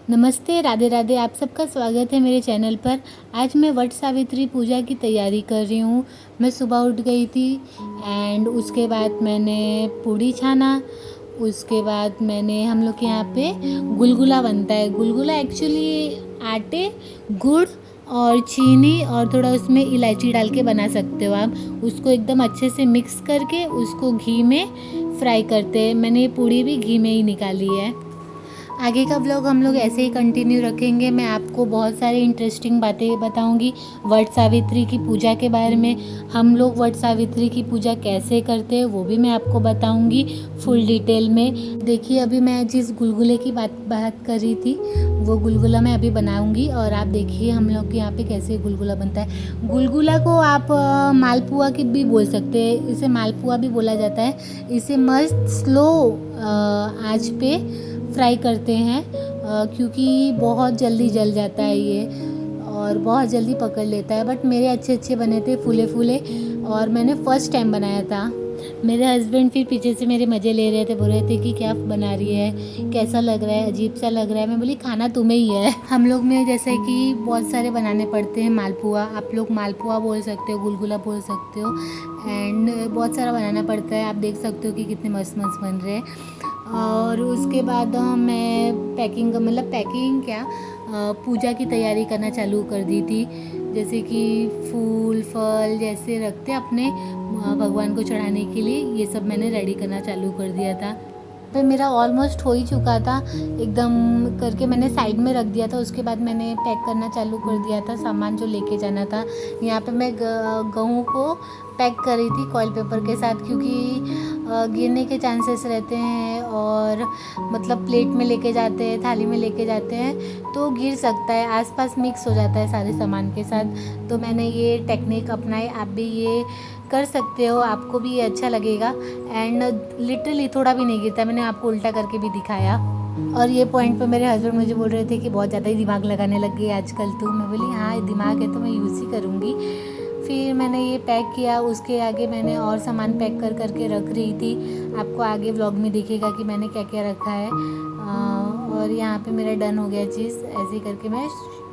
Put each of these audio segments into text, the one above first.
नमस्ते, राधे राधे। आप सबका स्वागत है मेरे चैनल पर। आज मैं वट सावित्री पूजा की तैयारी कर रही हूँ। मैं सुबह उठ गई थी एंड उसके बाद मैंने पूड़ी छाना। उसके बाद मैंने हम लोग के यहाँ पे गुलगुला बनता है। गुलगुला एक्चुअली आटे, गुड़ और चीनी और थोड़ा उसमें इलायची डाल के बना सकते हो आप। उसको एकदम अच्छे से मिक्स करके उसको घी में फ्राई करते हैं। मैंने ये पूड़ी भी घी में ही निकाली है। आगे का व्लॉग हम लोग ऐसे ही कंटिन्यू रखेंगे। मैं आपको बहुत सारी इंटरेस्टिंग बातें बताऊंगी वट सावित्री की पूजा के बारे में। हम लोग वट सावित्री की पूजा कैसे करते हैं वो भी मैं आपको बताऊंगी फुल डिटेल में। देखिए, अभी मैं जिस गुलगुले की बात कर रही थी वो गुलगुला मैं अभी बनाऊंगी और आप देखिए हम लोग के यहाँ पे कैसे गुलगुला बनता है। गुलगुला को आप मालपुआ की भी बोल सकते हैं। इसे मालपुआ भी बोला जाता है। इसे मस्त स्लो आंच पे फ्राई करते हैं क्योंकि बहुत जल्दी जल जाता है ये और बहुत जल्दी पकड़ लेता है। बट मेरे अच्छे बने थे, फूले फूले, और मैंने फ़र्स्ट टाइम बनाया था। मेरे हस्बैंड फिर पीछे से मेरे मज़े ले रहे थे, बोल रहे थे कि क्या बना रही है, कैसा लग रहा है, अजीब सा लग रहा है। मैं बोली खाना तुम्हें ही है। हम लोग में जैसे कि बहुत सारे बनाने पड़ते हैं। मालपुआ, आप लोग मालपुआ बोल सकते हो, गुलगुला बोल सकते हो, एंड बहुत सारा बनाना पड़ता है। आप देख सकते हो कि कितने मस्त मस्त बन रहे हैं। और उसके बाद मैं पैकिंग क्या, पूजा की तैयारी करना चालू कर दी थी। जैसे कि फूल फल जैसे रखते अपने भगवान को चढ़ाने के लिए, ये सब मैंने रेडी करना चालू कर दिया था। पे मेरा ऑलमोस्ट हो ही चुका था, एकदम करके मैंने साइड में रख दिया था। उसके बाद मैंने पैक करना चालू कर दिया था सामान जो लेके जाना था। यहाँ पे मैं गेहूँ को पैक कर रही थी फॉइल पेपर के साथ, क्योंकि गिरने के चांसेस रहते हैं और मतलब प्लेट में लेके जाते हैं, थाली में लेके जाते हैं तो गिर सकता है, आसपास मिक्स हो जाता है सारे सामान के साथ। तो मैंने ये टेक्निक अपनाई। आप भी ये कर सकते हो, आपको भी ये अच्छा लगेगा। एंड लिटरली थोड़ा भी नहीं गिरता। मैंने आपको उल्टा करके भी दिखाया। और ये पॉइंट पे मेरे हस्बैंड मुझे बोल रहे थे कि बहुत ज़्यादा ही दिमाग लगाने लग गई आजकल तो। मैं बोली हाँ, दिमाग है तो मैं यूज़ ही करूँगी। फिर मैंने ये पैक किया। उसके आगे मैंने और सामान पैक कर करके रख रही थी। आपको आगे व्लॉग में दिखेगा कि मैंने क्या क्या रखा है। और यहाँ पे मेरा डन हो गया चीज़, ऐसे करके मैं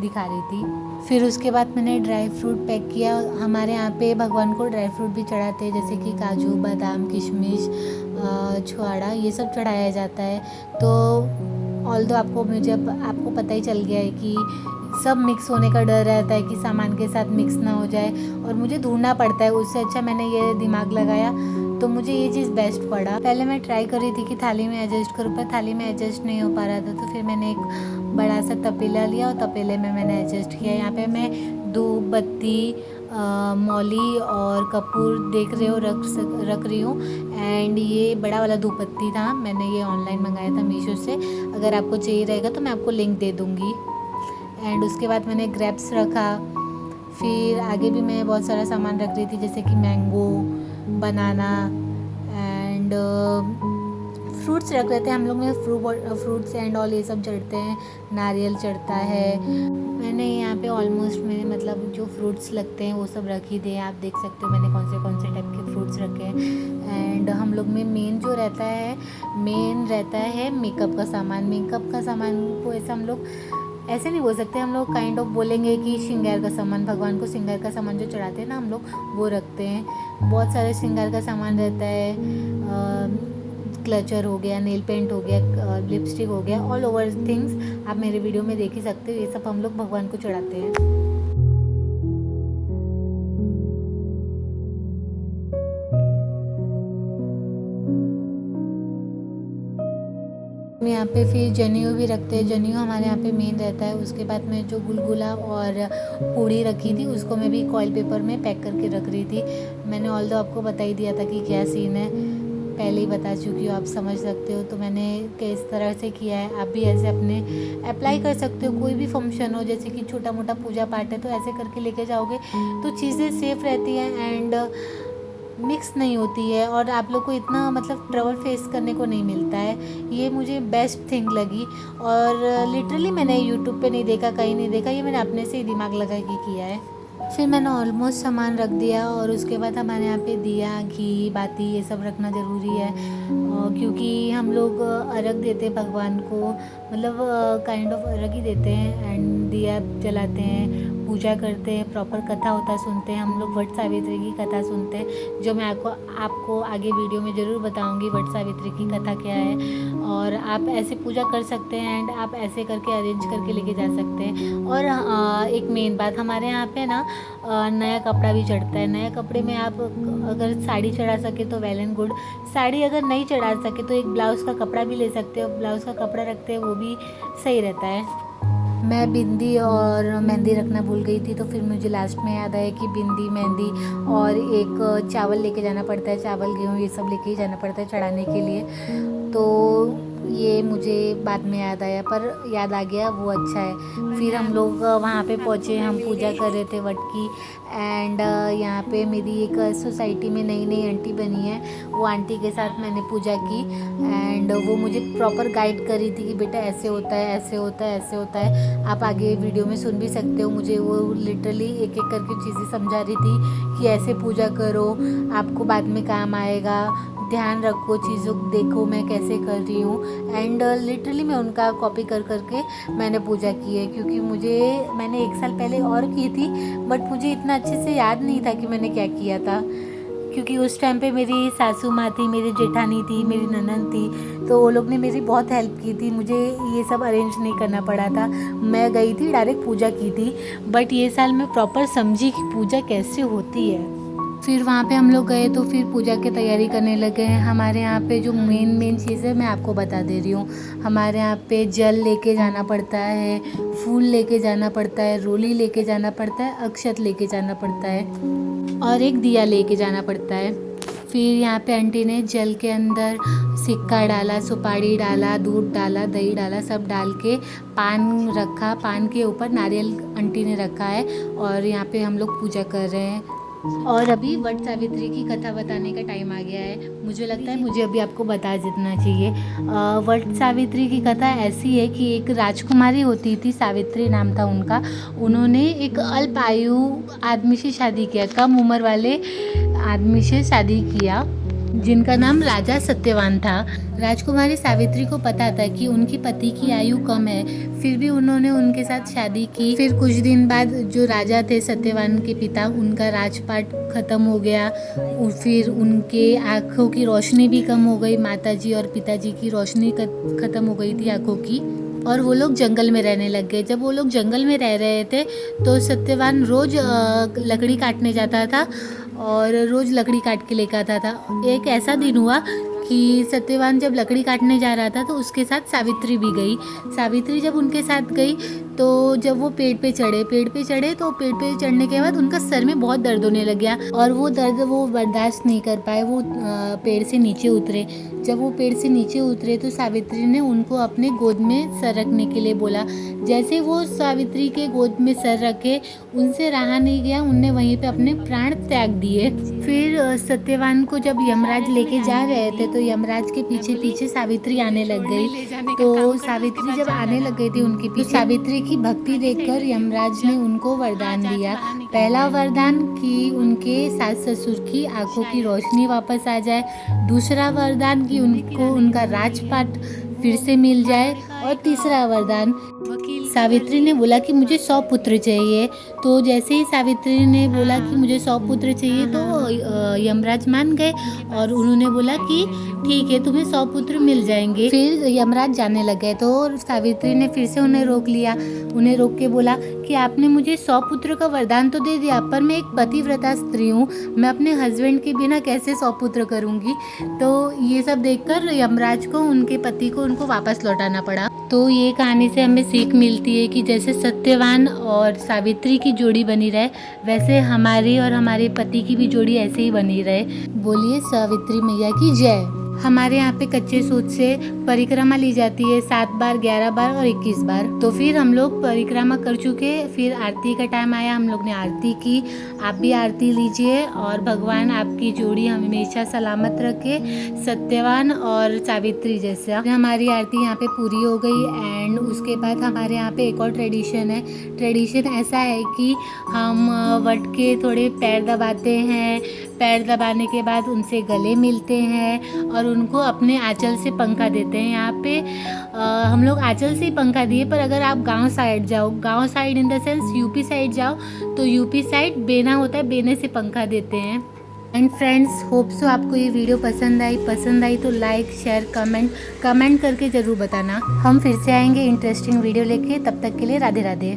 दिखा रही थी। फिर उसके बाद मैंने ड्राई फ्रूट पैक किया। हमारे यहाँ पे भगवान को ड्राई फ्रूट भी चढ़ाते हैं, जैसे कि काजू, बादाम, किशमिश, छुआड़ा, ये सब चढ़ाया जाता है। तो ऑल्दो आपको पता ही चल गया है कि सब मिक्स होने का डर रहता है कि सामान के साथ मिक्स ना हो जाए और मुझे ढूंढना पड़ता है। उससे अच्छा मैंने ये दिमाग लगाया तो मुझे ये चीज़ बेस्ट पड़ा। पहले मैं ट्राई कर रही थी कि थाली में एडजस्ट करूँ, पर थाली में एडजस्ट नहीं हो पा रहा था। तो फिर मैंने एक बड़ा सा तपेला लिया और तपेले में मैंने एडजस्ट किया। यहाँ पे मैं धूप बत्ती, मौली और कपूर देख रहे हो रख रही हूँ। एंड ये बड़ा वाला धूप बत्ती था, मैंने ये ऑनलाइन मंगाया था मीशो से। अगर आपको चाहिए रहेगा तो मैं आपको लिंक दे दूँगी। एंड उसके बाद मैंने ग्रेप्स रखा। फिर आगे भी मैं बहुत सारा सामान रख रही थी, जैसे कि मैंगो, बनाना एंड फ्रूट्स रख रहे थे। हम लोग में फ्रूट्स एंड ऑल ये सब चढ़ते हैं, नारियल चढ़ता है। मैंने यहाँ पे ऑलमोस्ट मेरे मतलब जो फ्रूट्स लगते हैं वो सब रख ही दिए। आप देख सकते हो मैंने कौन से टाइप के फ्रूट्स रखे हैं। एंड हम लोग में मेन रहता है मेकअप का सामान। मेकअप का सामान को ऐसा हम लोग ऐसे नहीं बोल सकते, हम लोग काइंड ऑफ बोलेंगे कि श्रृंगार का सामान, भगवान को श्रृंगार का सामान जो चढ़ाते हैं ना हम लोग, वो रखते हैं। बहुत सारे श्रृंगार का सामान रहता है। क्लचर हो गया, नेल पेंट हो गया, लिपस्टिक हो गया, ऑल ओवर थिंग्स आप मेरे वीडियो में देख ही सकते हो। ये सब हम लोग भगवान को चढ़ाते हैं। यहाँ पे फिर जनेऊ भी रखते हैं। जनेऊ हमारे यहाँ पे मेन रहता है। उसके बाद में जो गुलगुला और पूड़ी रखी थी उसको मैं भी कॉइल पेपर में पैक करके रख रही थी। मैंने ऑल्दो आपको बता ही दिया था कि क्या सीन है, पहले ही बता चुकी हो, आप समझ सकते हो। तो मैंने किस तरह से किया है, आप भी ऐसे अपने अप्लाई कर सकते हो। कोई भी फंक्शन हो, जैसे कि छोटा मोटा पूजा पाठ है, तो ऐसे करके लेके जाओगे तो चीज़ें सेफ रहती हैं एंड मिक्स नहीं होती है और आप लोग को इतना मतलब ट्रबल फेस करने को नहीं मिलता है। ये मुझे बेस्ट थिंग लगी और लिटरली मैंने यूट्यूब पे नहीं देखा, कहीं नहीं देखा, ये मैंने अपने से ही दिमाग लगा के किया है। फिर मैंने ऑलमोस्ट सामान रख दिया और उसके बाद हमारे यहाँ पे दिया, घी, बाती ये सब रखना ज़रूरी है, क्योंकि हम लोग अर्घ देते हैं भगवान को, मतलब काइंड ऑफ अर्घ ही देते हैं एंड दिया जलाते हैं, पूजा करते हैं, प्रॉपर कथा होता सुनते हैं। हम लोग वट सावित्री की कथा सुनते हैं, जो मैं आपको आगे वीडियो में ज़रूर बताऊंगी वट सावित्री की कथा क्या है। और आप ऐसे पूजा कर सकते हैं एंड आप ऐसे करके अरेंज करके लेके जा सकते हैं। और एक मेन बात, हमारे यहाँ पे ना नया कपड़ा भी चढ़ता है। नया कपड़े में आप अगर साड़ी चढ़ा सके तो वेल एंड गुड, साड़ी अगर नहीं चढ़ा सके तो एक ब्लाउज़ का कपड़ा भी ले सकते हो, ब्लाउज़ का कपड़ा रखते हैं वो भी सही रहता है। मैं बिंदी और मेहंदी रखना भूल गई थी, तो फिर मुझे लास्ट में याद आया कि बिंदी, मेहंदी और एक चावल लेके जाना पड़ता है, चावल गेहूँ ये सब लेके ही जाना पड़ता है चढ़ाने के लिए। तो ये मुझे बाद में याद आया, पर याद आ गया वो अच्छा है। फिर हम लोग वहाँ पे पहुँचे, हम पूजा कर रहे थे वट की। एंड यहाँ पे मेरी एक सोसाइटी में नई नई आंटी बनी है, वो आंटी के साथ मैंने पूजा की एंड वो मुझे प्रॉपर गाइड कर रही थी कि बेटा ऐसे होता है, ऐसे होता है, ऐसे होता है। आप आगे वीडियो में सुन भी सकते हो, मुझे वो लिटरली एक एक करके चीज़ें समझा रही थी कि ऐसे पूजा करो, आपको बाद में काम आएगा, ध्यान रखो, चीज़ों देखो मैं कैसे कर रही हूँ। एंड लिटरली मैं उनका कॉपी कर करके मैंने पूजा की है, क्योंकि मैंने 1 साल पहले और की थी, बट मुझे इतना अच्छे से याद नहीं था कि मैंने क्या किया था, क्योंकि उस टाइम पे मेरी सासू माँ थी, मेरी जेठानी थी, मेरी ननद थी, तो वो लोग ने मेरी बहुत हेल्प की थी, मुझे ये सब अरेंज नहीं करना पड़ा था। मैं गई थी, डायरेक्ट पूजा की थी। बट ये साल मैं प्रॉपर समझी कि पूजा कैसे होती है। फिर वहाँ पे हम लोग गए तो फिर पूजा की तैयारी करने लगे हैं। हमारे यहाँ पे जो मेन चीज़ है मैं आपको बता दे रही हूँ। हमारे यहाँ पे जल लेके जाना पड़ता है, फूल लेके जाना पड़ता है, रोली लेके जाना पड़ता है, अक्षत लेके जाना पड़ता है और एक दिया लेके जाना पड़ता है। फिर यहाँ पे आंटी ने जल के अंदर सिक्का डाला, सुपारी डाला, दूध डाला, दही डाला, सब डाल के पान रखा, पान के ऊपर नारियल आंटी ने रखा है और यहाँ पे हम लोग पूजा कर रहे हैं। और अभी वट सावित्री की कथा बताने का टाइम आ गया है। मुझे लगता है मुझे अभी आपको बता देना चाहिए। वट सावित्री की कथा ऐसी है कि एक राजकुमारी होती थी, सावित्री नाम था उनका। उन्होंने एक अल्प आयु आदमी से शादी किया, कम उम्र वाले आदमी से शादी किया, जिनका नाम राजा सत्यवान था। राजकुमारी सावित्री को पता था कि उनकी पति की आयु कम है, फिर भी उन्होंने उनके साथ शादी की। फिर कुछ दिन बाद जो राजा थे सत्यवान के पिता, उनका राजपाट ख़त्म हो गया। फिर उनके आँखों की रोशनी भी कम हो गई, माताजी और पिताजी की रोशनी ख़त्म हो गई थी आँखों की, और वो लोग जंगल में रहने लग गए। जब वो लोग जंगल में रह रहे थे तो सत्यवान रोज़ लकड़ी काटने जाता था और रोज़ लकड़ी काट के लेकर आता था। एक ऐसा दिन हुआ कि सत्यवान जब लकड़ी काटने जा रहा था तो उसके साथ सावित्री भी गई। सावित्री जब उनके साथ गई तो जब वो पेड़ पे चढ़े तो पेड़ पे चढ़ने के बाद उनका सर में बहुत दर्द होने लग गया और वो दर्द वो बर्दाश्त नहीं कर पाए, वो पेड़ से नीचे उतरे। जब वो पेड़ से नीचे उतरे तो सावित्री ने उनको अपने गोद में सर रखने के लिए बोला। जैसे वो सावित्री के गोद में सर रखे, उनसे रहा नहीं गया, उनने वहीं पे अपने प्राण त्याग दिए। फिर सत्यवान को जब यमराज लेके जा रहे थे तो यमराज के पीछे पीछे सावित्री आने लग गई। तो सावित्री जब आने लग गई थी उनके पीछे, सावित्री की भक्ति देखकर यमराज ने उनको वरदान दिया। पहला वरदान कि उनके सास ससुर की आंखों की रोशनी वापस आ जाए, दूसरा वरदान कि उनको उनका राजपाट फिर से मिल जाए, और तीसरा वरदान सावित्री ने बोला कि मुझे 100 पुत्र चाहिए। तो जैसे ही सावित्री ने बोला कि मुझे 100 पुत्र चाहिए तो यमराज मान गए और उन्होंने बोला कि ठीक है, तुम्हें 100 पुत्र मिल जाएंगे। फिर यमराज जाने लगे तो सावित्री ने फिर से उन्हें रोक लिया। उन्हें रोक के बोला कि आपने मुझे 100 पुत्र का वरदान तो दे दिया, पर मैं एक पतिव्रता स्त्री हूँ, मैं अपने हस्बैंड के बिना कैसे 100 पुत्र करूँगी। तो ये सब देखकर यमराज को उनके पति को उनको वापस लौटाना पड़ा। तो ये कहानी से हमें सीख मिलती है कि जैसे सत्यवान और सावित्री की जोड़ी बनी रहे, वैसे हमारी और हमारे पति की भी जोड़ी ऐसे ही बनी रहे। बोलिए सावित्री मैया की जय। हमारे यहाँ पे कच्चे सूत से परिक्रमा ली जाती है 7 बार, 11 बार और 21 बार। तो फिर हम लोग परिक्रमा कर चुके, फिर आरती का टाइम आया, हम लोग ने आरती की। आप भी आरती लीजिए और भगवान आपकी जोड़ी हमेशा सलामत रखे, सत्यवान और सावित्री जैसा। हमारी आरती यहाँ पे पूरी हो गई एंड उसके बाद हमारे यहाँ पे एक और ट्रेडिशन है। ट्रेडिशन ऐसा है कि हम वट के थोड़े पैर दबाते हैं, पैर दबाने के बाद उनसे गले मिलते हैं और उनको अपने आंचल से पंखा देते हैं। यहाँ पे हम लोग आंचल से ही पंखा दिए, पर अगर आप गांव साइड जाओ, गांव side in the sense UP side जाओ, तो यूपी साइड बेना होता है, बेने से पंखा देते हैं। एंड फ्रेंड्स, होप सो आपको ये वीडियो पसंद आई तो लाइक शेयर कमेंट करके ज़रूर बताना। हम फिर से आएंगे इंटरेस्टिंग वीडियो लेके, तब तक के लिए राधे राधे।